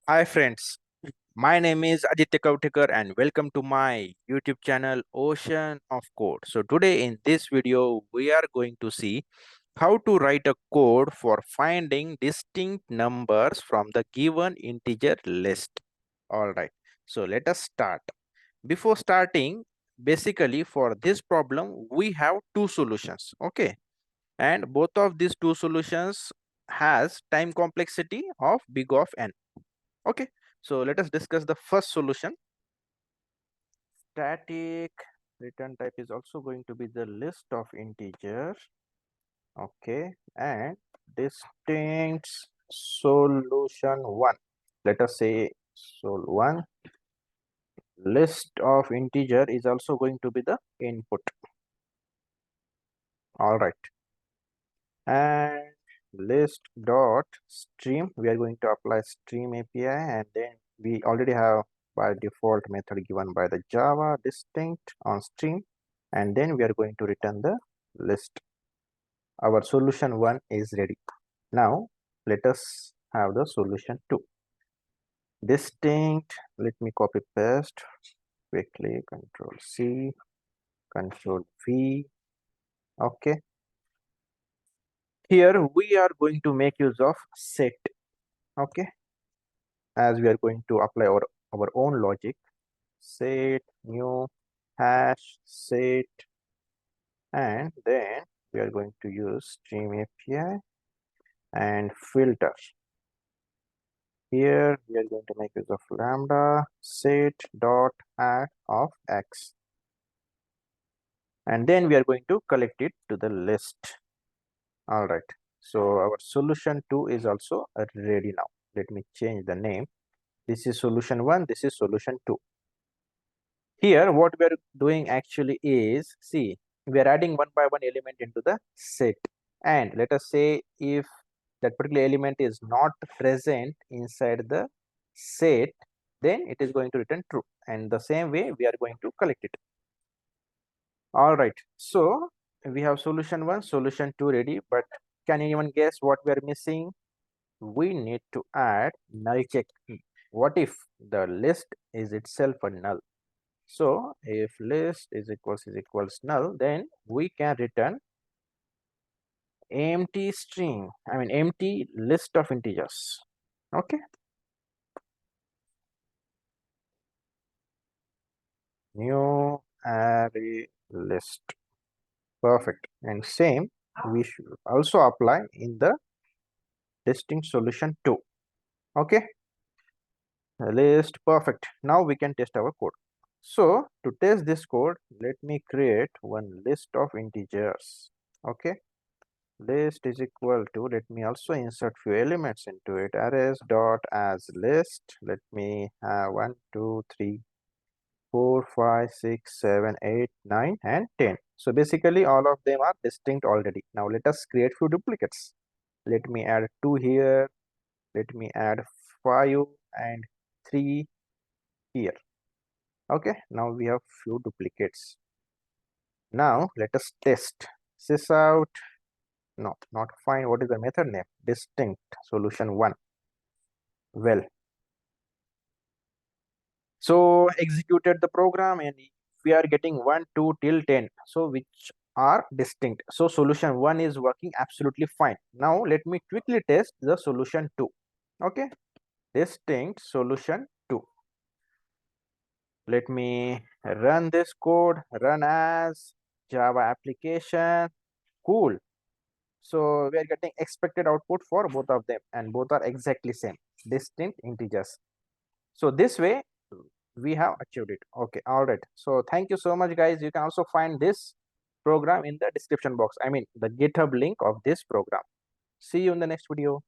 Hi friends, my name is Aditya Kautikar and welcome to my YouTube channel Ocean of Code. So today in this video we are going to see how to write a code for finding distinct numbers from the given integer list. Alright, so let us start. Before starting, basically for this problem we have two solutions, okay? And both of these two solutions has time complexity of big of n. Okay, so let us discuss the first solution. Static return type is also going to be the list of integers. Okay, and distinct solution one. Let us say sol one list of integer is also going to be the input. All right, and list dot stream, we are going to apply stream API, and then we already have by default method given by the Java distinct on stream, and then we are going to return the list. Our solution one is ready. Now let us have the solution two. Distinct, let me copy paste quickly, Control C, Control V. Okay, here we are going to make use of set. Okay, as we are going to apply our own logic. Set new hash set, and then we are going to use stream API and filter. Here we are going to make use of lambda set dot add of x, and then we are going to collect it to the list. All right, so our solution 2 is also ready. Now let me change the name. This is solution 1, this is solution 2. Here what we are doing actually is, see, we are adding one by one element into the set, and let us say if that particular element is not present inside the set, then it is going to return true, and the same way we are going to collect it. All right, so we have solution 1, solution 2 ready, but can anyone guess what we are missing? We need to add null check. What if the list is itself a null? So if list is equals null, then we can return empty string, empty list of integers. Okay, new array list. Perfect. And same we should also apply in the distinct solution 2. Okay, list. Perfect. Now we can test our code. So to test this code, let me create one list of integers. Okay, list is equal to, let me also insert few elements into it. Arrays dot as list, let me have 1 2 3 4 5 6 7 8 9 and 10. So basically all of them are distinct already. Now let us create few duplicates. Let me add 2 here, let me add 5 and 3 here. Okay, now we have few duplicates. Now let us test this out. No, not find. What is the method name? Distinct solution 1. Well, so executed the program, and we are getting 1 2 till 10, so which are distinct. So solution 1 is working absolutely fine. Now let me quickly test the solution 2. Okay, distinct solution 2. Let me run this code, run as Java application. Cool. So we are getting expected output for both of them, and both are exactly same, distinct integers. So this way we have achieved it. Okay, all right. So thank you so much, guys. You can also find this program in the description box. I mean the GitHub link of this program. See you in the next video.